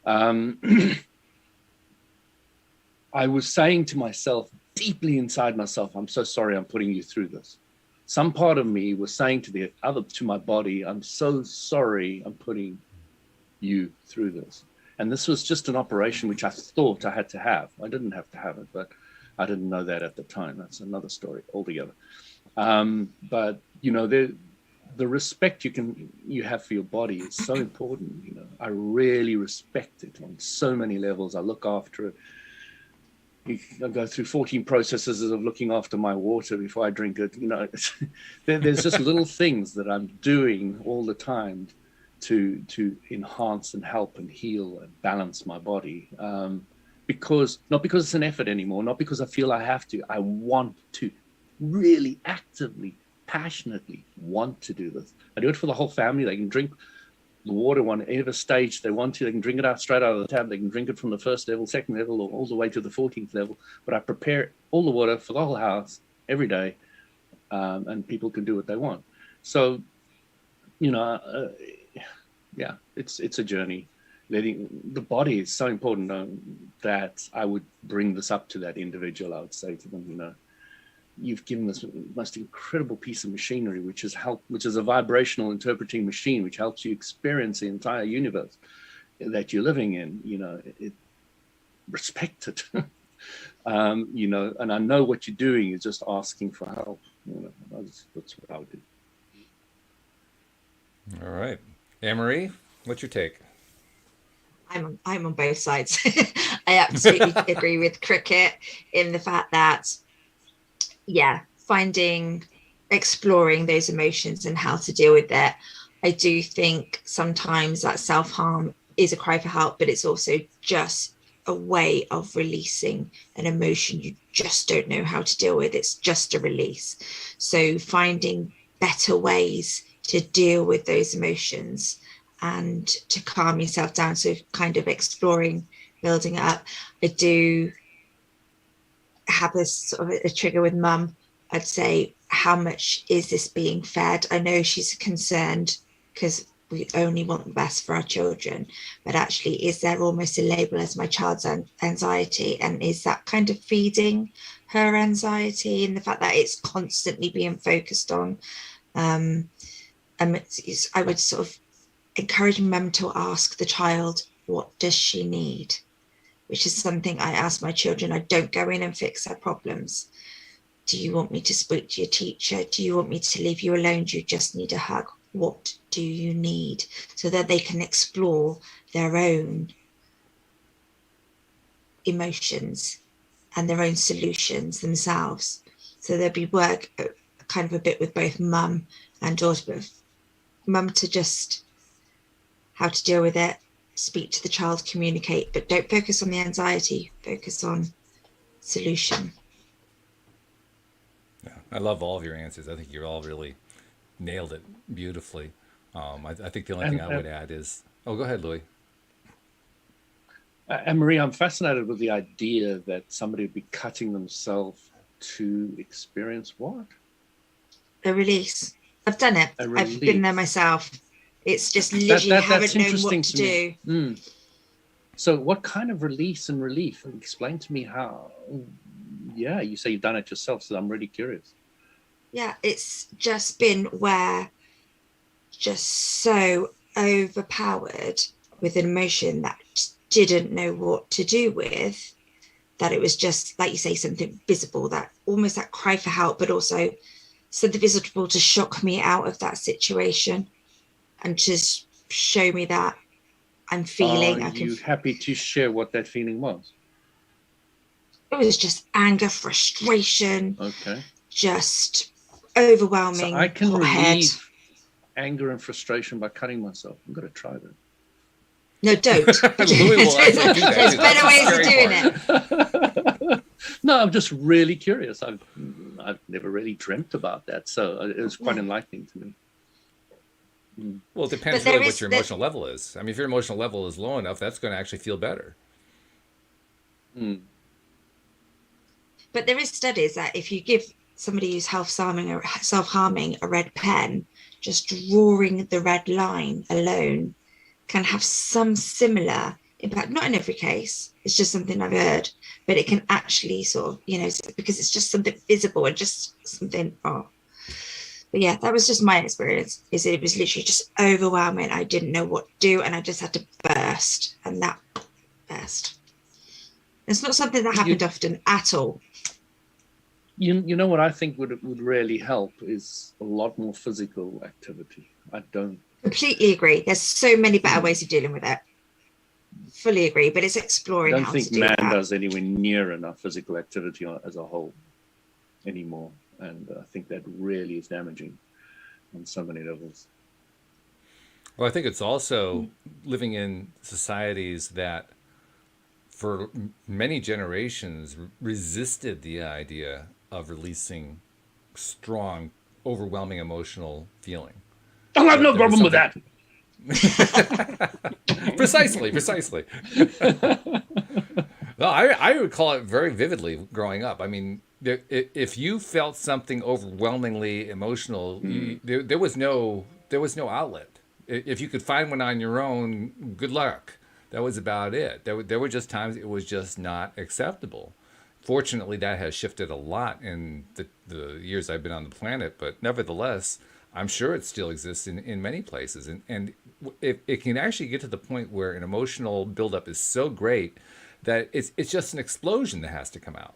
I was saying to myself, deeply inside myself, I'm so sorry I'm putting you through this. Some part of me was saying to my body, I'm so sorry I'm putting you through this. And this was just an operation which I thought I had to have. I didn't have to have it, but I didn't know that at the time. That's another story altogether. But, you know, the respect you have for your body is so important. You know, I really respect it on so many levels. I look after it. I go through 14 processes of looking after my water before I drink it. You know, there's just little things that I'm doing all the time to enhance and help and heal and balance my body. Not because it's an effort anymore, not because I feel I have to. I want to really actively, passionately want to do this. I do it for the whole family. They can drink the water on whatever stage they want to. They can drink it out straight out of the tap. They can drink it from the first level, second level, or all the way to the 14th level. But I prepare all the water for the whole house every day, and people can do what they want. So, you know, yeah, it's a journey. Letting the body is so important that I would bring this up to that individual. I would say to them, you know, you've given this most incredible piece of machinery, which is a vibrational interpreting machine, which helps you experience the entire universe that you're living in. You know, respect it. You know, and I know what you're doing is just asking for help. You know, that's what I would do. All right, Anne-Marie, what's your take? I'm on both sides. I absolutely agree with Cricket in the fact that, yeah, exploring those emotions and how to deal with it. I do think sometimes that self-harm is a cry for help, but it's also just a way of releasing an emotion you just don't know how to deal with. It's just a release. So finding better ways to deal with those emotions and to calm yourself down. So kind of exploring, building it up. I do have this sort of a trigger with Mum. I'd say, how much is this being fed? I know she's concerned because we only want the best for our children. But actually, is there almost a label as my child's anxiety? And is that kind of feeding her anxiety, and the fact that it's constantly being focused on? And I would sort of encourage mum to ask the child, what does she need? Which is something I ask my children. I don't go in and fix their problems. Do you want me to speak to your teacher? Do you want me to leave you alone? Do you just need a hug? What do you need? So that they can explore their own emotions and their own solutions themselves. So there'll be work kind of a bit with both mum and daughter, but mum to just how to deal with it, speak to the child, communicate, but don't focus on the anxiety, focus on solution. Yeah, I love all of your answers. I think you all really nailed it beautifully. I think the only thing I would add is, go ahead, Louis. And Marie, I'm fascinated with the idea that somebody would be cutting themselves to experience what? A release. I've done it. I've been there myself. It's just literally haven't known what to do. So what kind of release and relief? Explain to me how. Yeah, you say you've done it yourself, so I'm really curious. Yeah, it's just been where just so overpowered with an emotion that didn't know what to do with, that it was just, like you say, something visible, that almost that cry for help, but also something visible to shock me out of that situation and just show me that I'm feeling. Are you happy to share what that feeling was? It was just anger, frustration. Okay. Just overwhelming. So I can relieve anger and frustration by cutting myself. I'm going to try that. No, don't. There's better ways of doing it. No, I'm just really curious. I've never really dreamt about that, so it was quite enlightening to me. Well, it depends really what your emotional level is. I mean, if your emotional level is low enough, that's going to actually feel better. But there is studies that if you give somebody who's self-harming a red pen, just drawing the red line alone can have some similar impact. Not in every case. It's just something I've heard, but it can actually sort of, because it's just something visible and just something. But yeah, that was just my experience. It was literally just overwhelming. I didn't know what to do, and I just had to burst, and that burst. It's not something that happened often at all. You know what I think would really help is a lot more physical activity. I don't completely agree. There's so many better ways of dealing with it. Fully agree, but it's exploring. I don't think man does anywhere near enough physical activity as a whole anymore, and I think that really is damaging on so many levels. Well, I think it's also living in societies that for many generations resisted the idea of releasing strong, overwhelming emotional feeling. I have no problem with that. Precisely. Well, I recall it very vividly growing up. I mean, if you felt something overwhelmingly emotional, there was no outlet. If you could find one on your own, good luck. That was about it. There were just times it was just not acceptable. Fortunately, that has shifted a lot in the years I've been on the planet, but nevertheless, I'm sure it still exists in many places. And it can actually get to the point where an emotional buildup is so great that it's just an explosion that has to come out.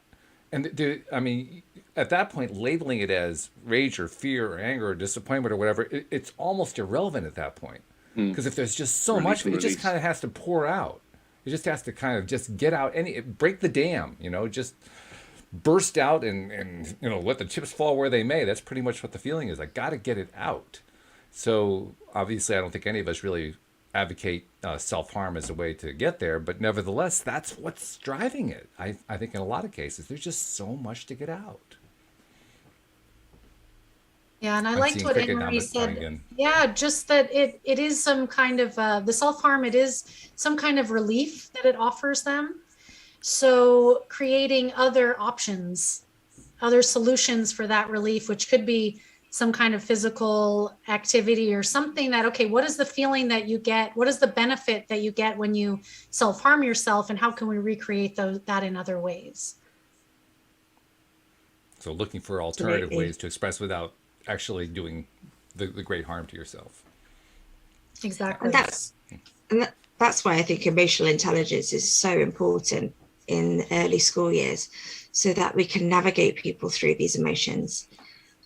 And I mean, at that point, labeling it as rage or fear or anger or disappointment or whatever, it's almost irrelevant at that point. Because if there's just so much, it just kind of has to pour out. It just has to kind of just get out, break the dam, just burst out and let the chips fall where they may. That's pretty much what the feeling is. I got to get it out. So obviously, I don't think any of us really advocate self-harm as a way to get there, but nevertheless, that's what's driving it. I think in a lot of cases, there's just so much to get out. Yeah, and I liked what Anne-Marie said. Yeah, just that it is some kind of, the self-harm, it is some kind of relief that it offers them. So creating other options, other solutions for that relief, which could be some kind of physical activity or something that, okay, what is the feeling that you get? What is the benefit that you get when you self-harm yourself? And how can we recreate that in other ways? So looking for alternative Absolutely. ways to express without actually doing the great harm to yourself. Exactly. That's why I think emotional intelligence is so important in early school years, so that we can navigate people through these emotions.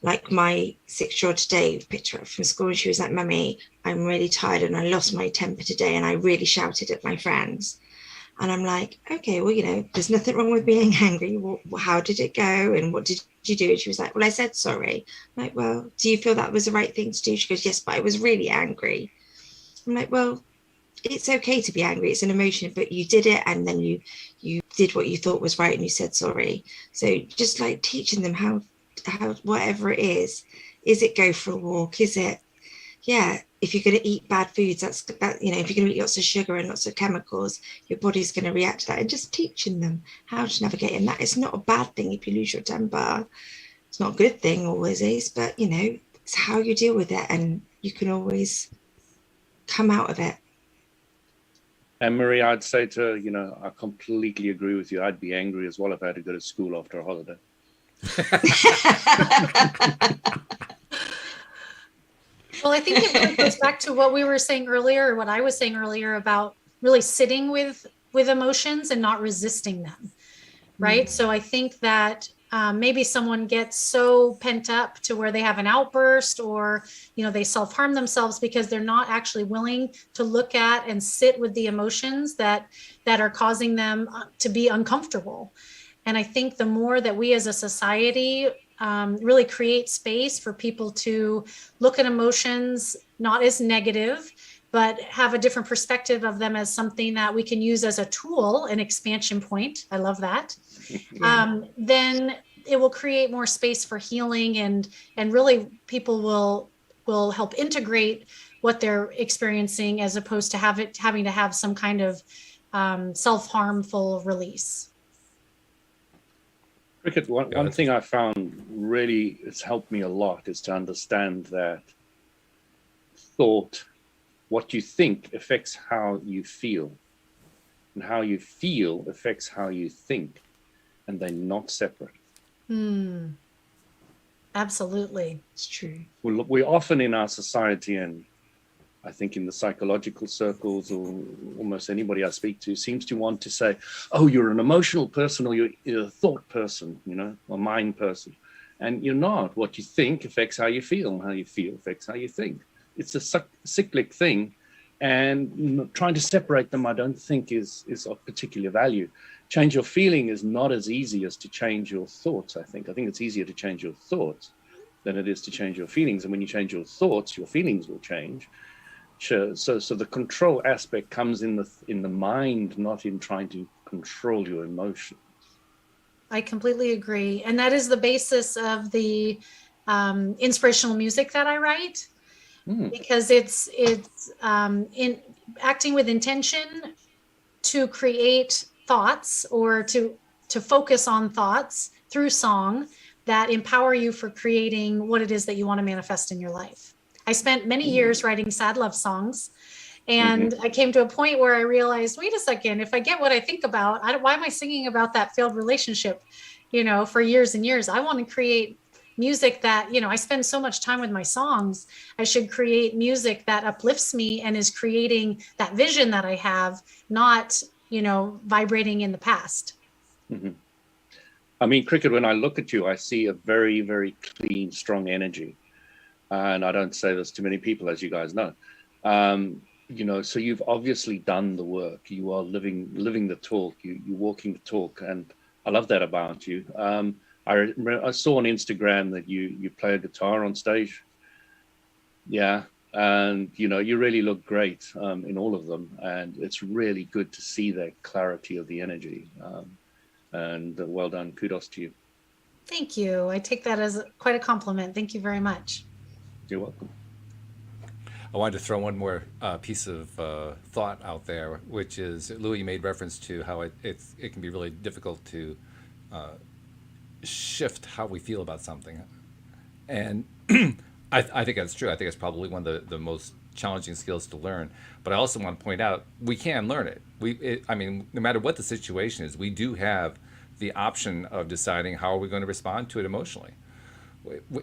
Like my 6-year-old today picked her up from school and she was like, "Mummy, I'm really tired and I lost my temper today and I really shouted at my friends." And I'm like, "Okay, well, there's nothing wrong with being angry. How did it go? And what did you do?" And she was like, "Well, I said sorry." I'm like, "Well, do you feel that was the right thing to do?" She goes, "Yes, but I was really angry." I'm like, "Well, it's okay to be angry. It's an emotion, but you did it, and then you did what you thought was right, and you said sorry." So just like teaching them how whatever it is it go for a walk? Is it, yeah, if you're going to eat bad foods, if you're going to eat lots of sugar and lots of chemicals, your body's going to react to that. And just teaching them how to navigate, and that it's not a bad thing if you lose your temper. It's not a good thing always is, but it's how you deal with it, and you can always come out of it. And Marie, I'd say to her, I completely agree with you. I'd be angry as well if I had to go to school after a holiday. Well, I think it really goes back to what we were saying earlier, or what I was saying earlier about really sitting with emotions and not resisting them, right? So I think that maybe someone gets so pent up to where they have an outburst, or they self-harm themselves because they're not actually willing to look at and sit with the emotions that are causing them to be uncomfortable. And I think the more that we as a society really create space for people to look at emotions not as negative, but have a different perspective of them as something that we can use as a tool, an expansion point. I love that. Then it will create more space for healing, and really people will help integrate what they're experiencing, as opposed to having to have some kind of self-harmful release. Cricket, one thing I found really has helped me a lot is to understand that what you think affects how you feel, and how you feel affects how you think, and they're not separate. Absolutely. It's true. We often in our society, and I think in the psychological circles, or almost anybody I speak to, seems to want to say, "Oh, you're an emotional person, or you're a thought person, a mind person." And you're not. What you think affects how you feel, and how you feel affects how you think. It's a cyclic thing, and trying to separate them, I don't think is of particular value. Change your feeling is not as easy as to change your thoughts. I think it's easier to change your thoughts than it is to change your feelings. And when you change your thoughts, your feelings will change. Sure. So the control aspect comes in the mind, not in trying to control your emotions. I completely agree, and that is the basis of the inspirational music that I write, because it's in acting with intention to create thoughts, or to focus on thoughts through song that empower you for creating what it is that you want to manifest in your life. I spent many years writing sad love songs, and I came to a point where I realized, wait a second, if I get what I think about, why am I singing about that failed relationship, for years and years? I want to create music that, I spend so much time with my songs. I should create music that uplifts me and is creating that vision that I have, not, vibrating in the past. I mean, Cricket, when I look at you, I see a very, very clean, strong energy. And I don't say this to many people, as you guys know. So you've obviously done the work. You are living the talk. You're walking the talk, and I love that about you. I saw on Instagram that you play a guitar on stage. Yeah, and you really look great in all of them, and it's really good to see that clarity of the energy. And well done. Kudos to you. Thank you. I take that as quite a compliment. Thank you very much. You're welcome. I wanted to throw one more piece of thought out there, which is, Louis made reference to how it can be really difficult to shift how we feel about something. And I think that's true. I think it's probably one of the most challenging skills to learn. But I also want to point out we can learn it. I mean, no matter what the situation is, we do have the option of deciding how are we going to respond to it emotionally.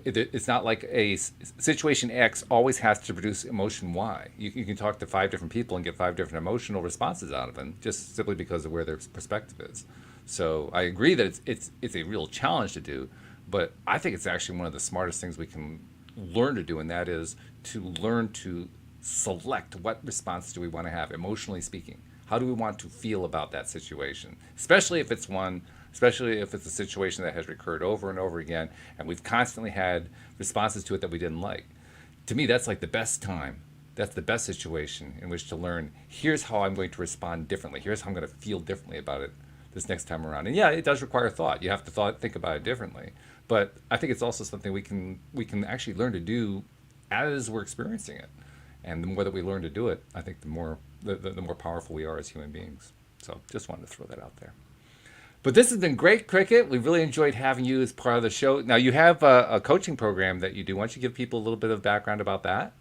It's not like a situation X always has to produce emotion Y. You can talk to 5 different people and get 5 different emotional responses out of them just simply because of where their perspective is. So I agree that it's a real challenge to do, but I think it's actually one of the smartest things we can learn to do, and that is to learn to select what response do we want to have, emotionally speaking. How do we want to feel about that situation, especially if it's a situation that has recurred over and over again, and we've constantly had responses to it that we didn't like. To me, that's like the best time. That's the best situation in which to learn, here's how I'm going to respond differently. Here's how I'm going to feel differently about it this next time around. And yeah, it does require thought. You have to think about it differently. But I think it's also something we can actually learn to do as we're experiencing it. And the more that we learn to do it, I think the more powerful we are as human beings. So just wanted to throw that out there. But this has been great, Cricket. We really enjoyed having you as part of the show. Now, you have a coaching program that you do. Why don't you give people a little bit of background about that?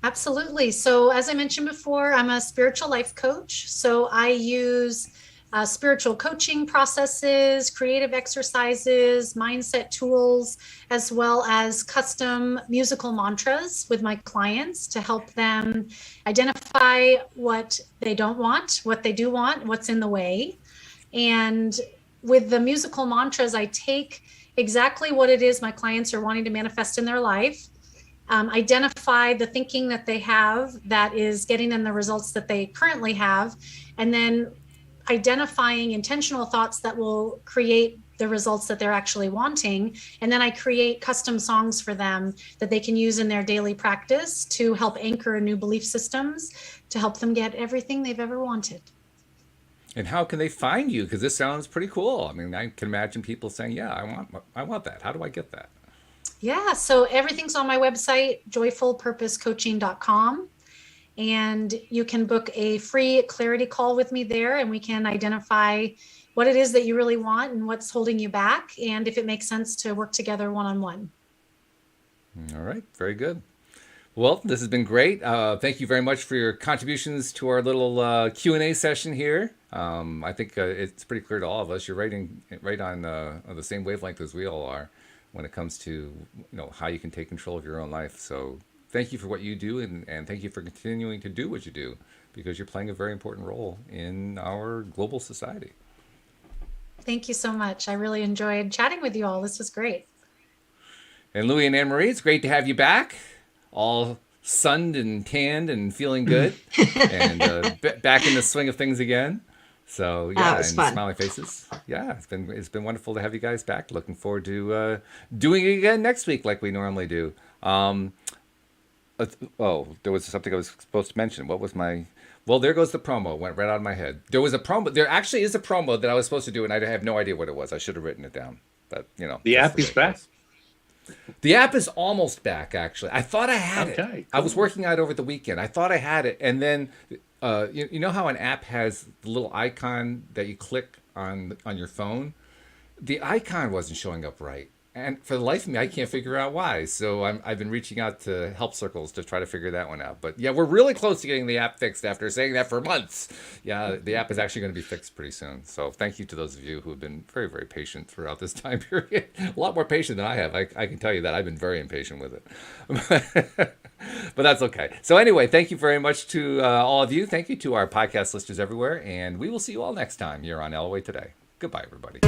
Absolutely. So as I mentioned before, I'm a spiritual life coach. So I use spiritual coaching processes, creative exercises, mindset tools, as well as custom musical mantras with my clients to help them identify what they don't want, what they do want, what's in the way. And with the musical mantras, I take exactly what it is my clients are wanting to manifest in their life, identify the thinking that they have that is getting them the results that they currently have, and then identifying intentional thoughts that will create the results that they're actually wanting. And then I create custom songs for them that they can use in their daily practice to help anchor new belief systems to help them get everything they've ever wanted. And how can they find you? Because this sounds pretty cool. I mean, I can imagine people saying, yeah, I want that. How do I get that? Yeah, so everything's on my website, joyfulpurposecoaching.com. And you can book a free clarity call with me there, and we can identify what it is that you really want and what's holding you back, and if it makes sense to work together one-on-one. All right, very good. Well, this has been great. Thank you very much for your contributions to our little Q&A session here. I think it's pretty clear to all of us you're right on the same wavelength as we all are when it comes to how you can take control of your own life. So thank you for what you do, and thank you for continuing to do what you do, because you're playing a very important role in our global society. Thank you so much. I really enjoyed chatting with you all. This was great. And Louie and Anne-Marie, it's great to have you back, all sunned and tanned and feeling good, and back in the swing of things again. So yeah, and fun. Smiling faces. Yeah, it's been wonderful to have you guys back. Looking forward to doing it again next week like we normally do. There was something I was supposed to mention. What was my... Well, there goes the promo. Went right out of my head. There was a promo. There actually is a promo that I was supposed to do, and I have no idea what it was. I should have written it down. But, The app is back? The app is almost back, actually. I thought I had it. Cool. I was working out over the weekend. I thought I had it. And then, you know how an app has the little icon that you click on your phone? The icon wasn't showing up right. And for the life of me, I can't figure out why. So I've been reaching out to help circles to try to figure that one out. But yeah, we're really close to getting the app fixed after saying that for months. Yeah, the app is actually going to be fixed pretty soon. So thank you to those of you who have been very, very patient throughout this time period. A lot more patient than I have. I can tell you that. I've been very impatient with it. But that's okay. So anyway, thank you very much to all of you. Thank you to our podcast listeners everywhere. And we will see you all next time here on LOA Today. Goodbye, everybody.